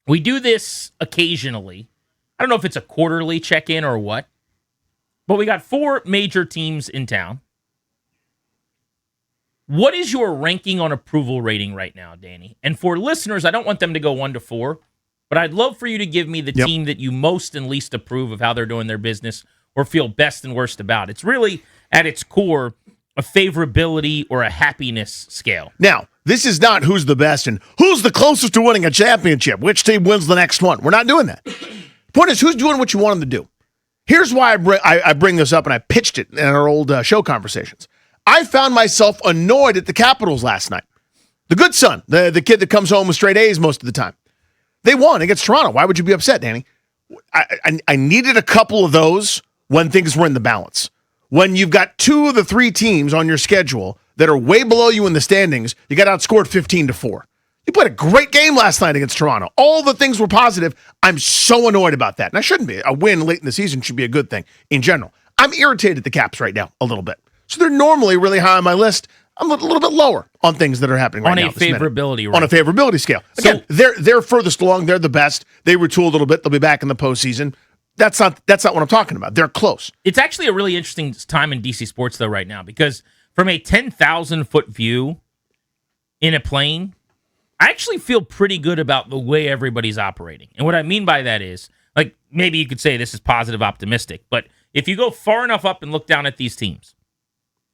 We do this occasionally. I don't know if it's a quarterly check-in or what, but we got 4 major teams in town. What is your ranking on approval rating right now, Danny? And for listeners, I don't want them to go 1 to 4, but I'd love for you to give me the team that you most and least approve of how they're doing their business or feel best and worst about. It's really, at its core, a favorability or a happiness scale. Now, this is not who's the best and who's the closest to winning a championship, which team wins the next one. We're not doing that. Point is, who's doing what you want them to do? Here's why I bring this up, and I pitched it in our old show conversations. I found myself annoyed at the Capitals last night. The good son, the kid that comes home with straight A's most of the time. They won against Toronto. Why would you be upset, Danny? I needed a couple of those when things were in the balance. When you've got 2 of the 3 teams on your schedule that are way below you in the standings, you got outscored 15-4. You played a great game last night against Toronto. All the things were positive. I'm so annoyed about that. And I shouldn't be. A win late in the season should be a good thing in general. I'm irritated at the Caps right now a little bit. So they're normally really high on my list. I'm a little bit lower on things that are happening right now. On a favorability, right? On a favorability scale. Again, they're furthest along. They're the best. They retooled a little bit. They'll be back in the postseason. That's not what I'm talking about. They're close. It's actually a really interesting time in DC sports, though, right now, because from a 10,000-foot view in a plane, I actually feel pretty good about the way everybody's operating. And what I mean by that is, like, maybe you could say this is positive optimistic, but if you go far enough up and look down at these teams,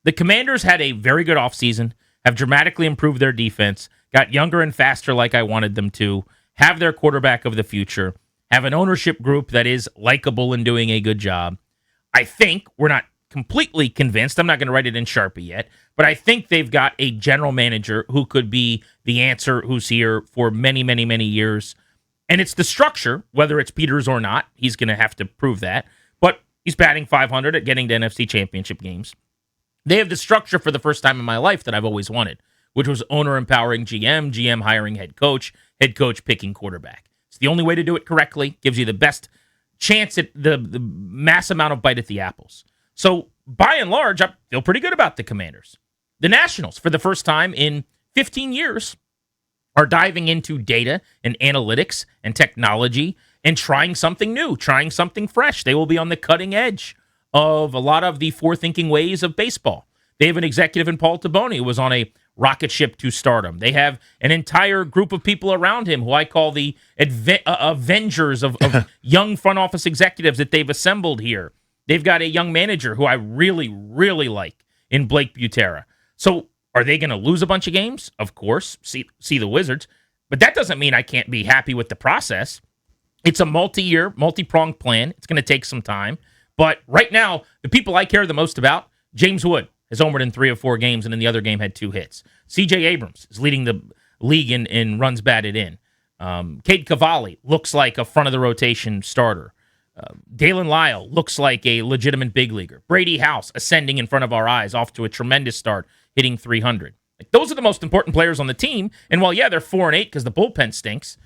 the Commanders had a very good offseason, have dramatically improved their defense, got younger and faster like I wanted them to, have their quarterback of the future, have an ownership group that is likable and doing a good job. I think, we're not completely convinced, I'm not going to write it in Sharpie yet, but I think they've got a general manager who could be the answer, who's here for many, many, many years. And it's the structure, whether it's Peters or not, he's going to have to prove that, but he's batting .500 at getting to NFC championship games. They have the structure for the first time in my life that I've always wanted, which was owner empowering GM hiring head coach picking quarterback. It's the only way to do it correctly, gives you the best chance at the mass amount of bite at the apples. So, by and large, I feel pretty good about the Commanders. The Nationals, for the first time in 15 years, are diving into data and analytics and technology and trying something new, trying something fresh. They will be on the cutting edge of a lot of the forward-thinking ways of baseball. They have an executive in Paul Taboni who was on a rocket ship to stardom. They have an entire group of people around him who I call the Avengers of young front office executives that they've assembled here. They've got a young manager who I really, really like in Blake Butera. So are they going to lose a bunch of games? Of course. See the Wizards. But that doesn't mean I can't be happy with the process. It's a multi-year, multi-pronged plan. It's going to take some time. But right now, the people I care the most about, James Wood has homered in 3 of 4 games, and in the other game had 2 hits. C.J. Abrams is leading the league in runs batted in. Cade Cavalli looks like a front-of-the-rotation starter. Dalen Lyle looks like a legitimate big leaguer. Brady House ascending in front of our eyes, off to a tremendous start, hitting .300. Like, those are the most important players on the team. And while, yeah, they're 4-8 because the bullpen stinks,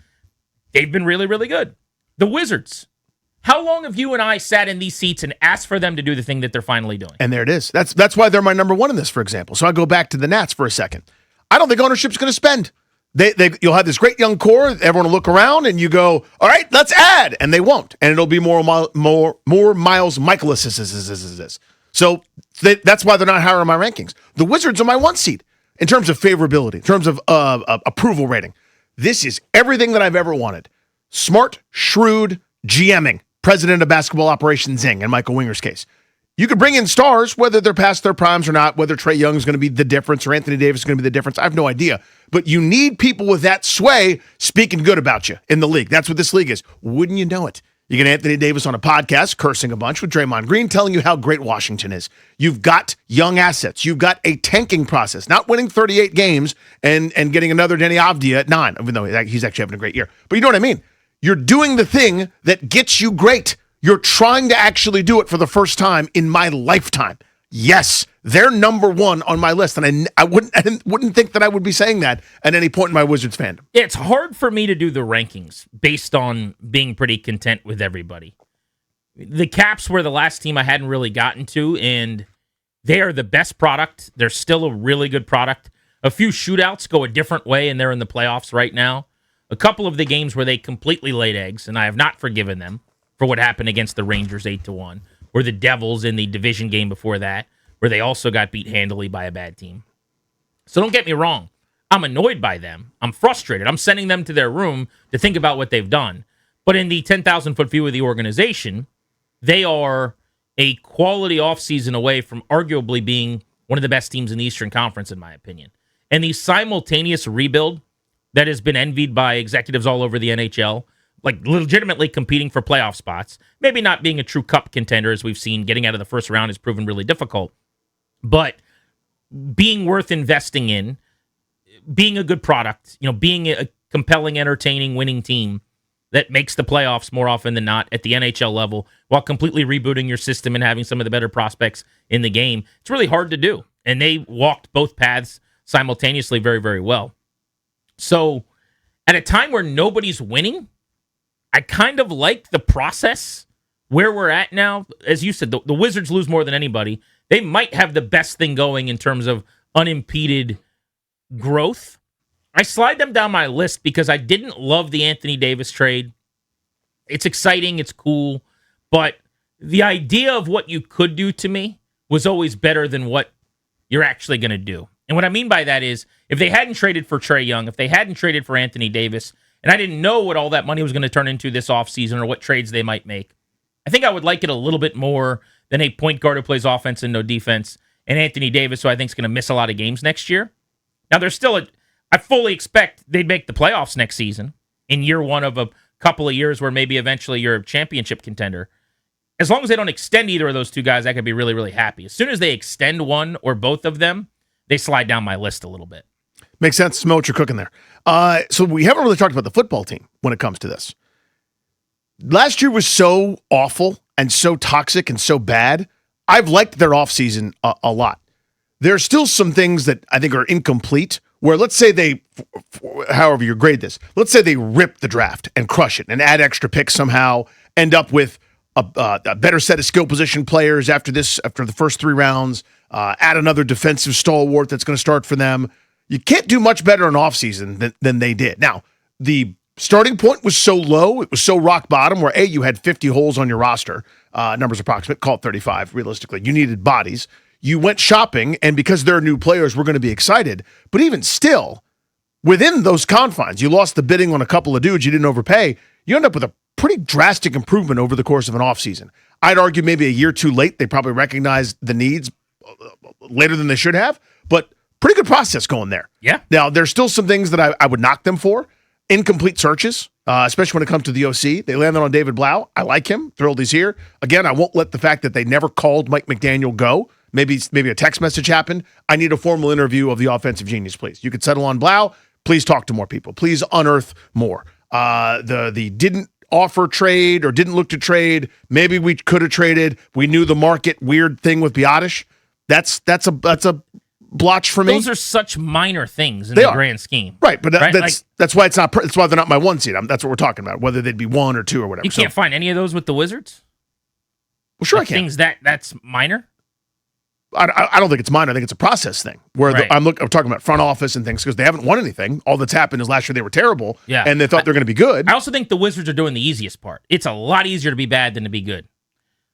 they've been really, really good. The Wizards. How long have you and I sat in these seats and asked for them to do the thing that they're finally doing? And there it is. That's why they're my number one in this, for example. So I go back to the Nats for a second. I don't think ownership's going to spend. You'll have this great young core. Everyone will look around and you go, all right, let's add. And they won't. And it'll be more Miles Michaelis. So that's why they're not higher in my rankings. The Wizards are my 1 seed in terms of favorability, in terms of approval rating. This is everything that I've ever wanted. Smart, shrewd GMing. President of Basketball Operations Zing, in Michael Winger's case. You could bring in stars, whether they're past their primes or not, whether Trae Young is going to be the difference or Anthony Davis is going to be the difference. I have no idea. But you need people with that sway speaking good about you in the league. That's what this league is. Wouldn't you know it? You get Anthony Davis on a podcast, cursing a bunch with Draymond Green, telling you how great Washington is. You've got young assets. You've got a tanking process, not winning 38 games and getting another Denny Avdia at 9, even though he's actually having a great year. But you know what I mean? You're doing the thing that gets you great. You're trying to actually do it for the first time in my lifetime. Yes, they're number 1 on my list, and I wouldn't think that I would be saying that at any point in my Wizards fandom. It's hard for me to do the rankings based on being pretty content with everybody. The Caps were the last team I hadn't really gotten to, and they are the best product. They're still a really good product. A few shootouts go a different way, and they're in the playoffs right now. a couple of the games where they completely laid eggs, and I have not forgiven them for what happened against the Rangers 8-1, or the Devils in the division game before that, where they also got beat handily by a bad team. So don't get me wrong. I'm annoyed by them. I'm frustrated. I'm sending them to their room to think about what they've done. But in the 10,000-foot view of the organization, they are a quality offseason away from arguably being one of the best teams in the Eastern Conference, in my opinion. And the simultaneous rebuild that has been envied by executives all over the NHL, like legitimately competing for playoff spots, maybe not being a true cup contender, as we've seen, getting out of the first round has proven really difficult, but being worth investing in, being a good product, being a compelling, entertaining, winning team that makes the playoffs more often than not at the NHL level while completely rebooting your system and having some of the better prospects in the game. It's really hard to do. And they walked both paths simultaneously very, very well. So at a time where nobody's winning, I kind of like the process where we're at now. As you said, the Wizards lose more than anybody. They might have the best thing going in terms of unimpeded growth. I slide them down my list because I didn't love the Anthony Davis trade. It's exciting, it's cool, but the idea of what you could do to me was always better than what you're actually going to do. And what I mean by that is, if they hadn't traded for Trae Young, if they hadn't traded for Anthony Davis, and I didn't know what all that money was going to turn into this offseason or what trades they might make, I think I would like it a little bit more than a point guard who plays offense and no defense, and Anthony Davis, who I think is going to miss a lot of games next year. Now, there's still I fully expect they'd make the playoffs next season in year one of a couple of years where maybe eventually you're a championship contender. As long as they don't extend either of those two guys, I could be really, really happy. As soon as they extend one or both of them, they slide down my list a little bit. Makes sense. Smell what you're cooking there. So we haven't really talked about the football team when it comes to this. Last year was so awful and so toxic and so bad. I've liked their offseason a lot. There are still some things that I think are incomplete, where let's say they, however you grade this, let's say they rip the draft and crush it and add extra picks somehow, end up with a better set of skill position players after the first 3 rounds, add another defensive stalwart that's going to start for them. You can't do much better in offseason than they did. Now, the starting point was so low, it was so rock bottom, where you had 50 holes on your roster, numbers approximate, call it 35 realistically. You needed bodies. You went shopping, and because they're new players, we're going to be excited. But even still, within those confines, you lost the bidding on a couple of dudes, you didn't overpay, you end up with a pretty drastic improvement over the course of an offseason. I'd argue maybe a year too late. They probably recognized the needs later than they should have, but pretty good process going there. Yeah. Now, there's still some things that I would knock them for. Incomplete searches, especially when it comes to the OC. They landed on David Blau. I like him. Thrilled he's here. Again, I won't let the fact that they never called Mike McDaniel go. Maybe a text message happened. I need a formal interview of the offensive genius, please. You could settle on Blau. Please talk to more people. Please unearth more. The didn't offer trade or didn't look to trade. Maybe we could have traded. We knew the market weird thing with Biotish. That's a blotch for me. Those are such minor things in the grand scheme, right? But that's why it's not. That's why they're not my 1 seed. That's what we're talking about. Whether they'd be 1 or 2 or whatever. You can't find any of those with the Wizards. Well, sure, I can. Things that's minor. I don't think it's minor. I think it's a process thing where I'm talking about front office and things because they haven't won anything. All that's happened is last year they were terrible, and they thought they're going to be good. I also think the Wizards are doing the easiest part. It's a lot easier to be bad than to be good.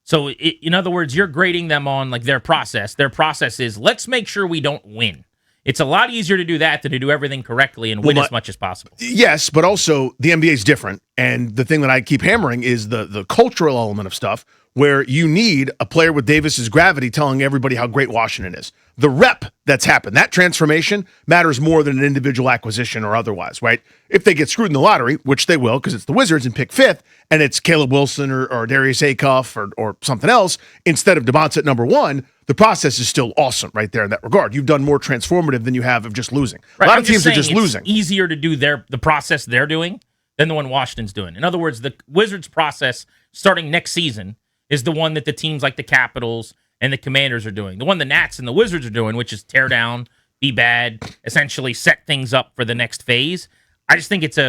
So, in other words, you're grading them on like their process. Their process is, let's make sure we don't win. It's a lot easier to do that than to do everything correctly and win as much as possible. Yes, but also the NBA is different. And the thing that I keep hammering is the cultural element of stuff, where you need a player with Davis's gravity telling everybody how great Washington is. The rep that's happened, that transformation matters more than an individual acquisition or otherwise, right? If they get screwed in the lottery, which they will because it's the Wizards and pick 5th, and it's Caleb Wilson or Darius Acuff or something else instead of DeMonts at number 1, the process is still awesome right there in that regard. You've done more transformative than you have of just losing. Right, a lot of teams are just losing. It's easier to do the process they're doing than the one Washington's doing. In other words, the Wizards' process starting next season is the one that the teams like the Capitals and the Commanders are doing. The one the Nats and the Wizards are doing, which is tear down, be bad, essentially set things up for the next phase. I just think it's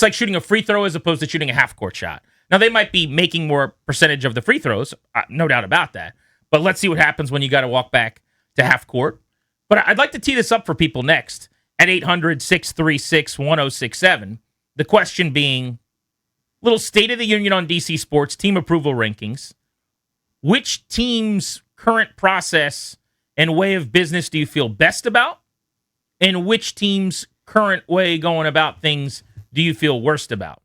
like shooting a free throw as opposed to shooting a half-court shot. Now, they might be making more percentage of the free throws, no doubt about that. But let's see what happens when you got to walk back to half-court. But I'd like to tee this up for people next at 800-636-1067. The question being, little State of the Union on DC Sports team approval rankings. Which team's current process and way of business do you feel best about? And which team's current way going about things do you feel worst about?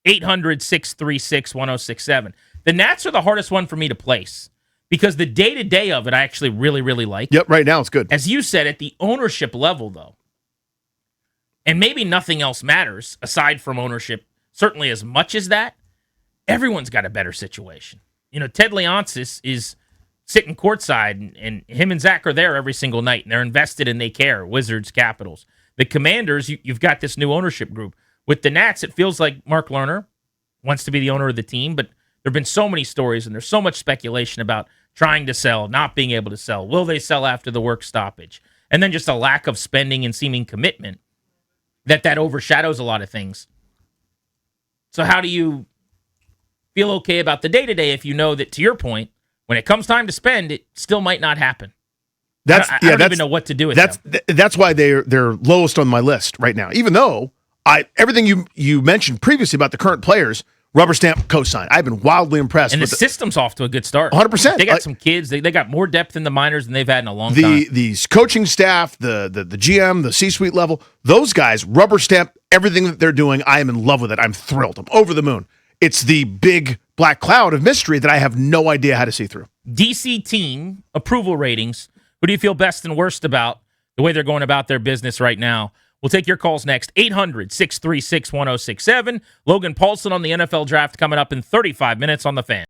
800-636-1067. The Nats are the hardest one for me to place because the day-to-day of it I actually really, really like. Yep, right now it's good. As you said, at the ownership level, though, and maybe nothing else matters aside from ownership, certainly as much as that, everyone's got a better situation. You know, Ted Leonsis is sitting courtside, and him and Zach are there every single night, and they're invested and they care. Wizards, Capitals. The Commanders, you've got this new ownership group. With the Nats, it feels like Mark Lerner wants to be the owner of the team, but there have been so many stories, and there's so much speculation about trying to sell, not being able to sell. Will they sell after the work stoppage? And then just a lack of spending and seeming commitment that overshadows a lot of things. So how do you feel okay about the day-to-day if you know that, to your point, when it comes time to spend, it still might not happen? I don't even know what to do with them. That's why they're lowest on my list right now. Even though everything you mentioned previously about the current players, rubber stamp cosign. I've been wildly impressed. And the system's off to a good start. 100%. They got some kids. They got more depth in the minors than they've had in a long time. These coaching staff, the GM, the C-suite level, those guys rubber stamp everything that they're doing. I am in love with it. I'm thrilled. I'm over the moon. It's the big black cloud of mystery that I have no idea how to see through. DC team approval ratings. Who do you feel best and worst about the way they're going about their business right now? We'll take your calls next. 800-636-1067. Logan Paulson on the NFL draft coming up in 35 minutes on The Fan.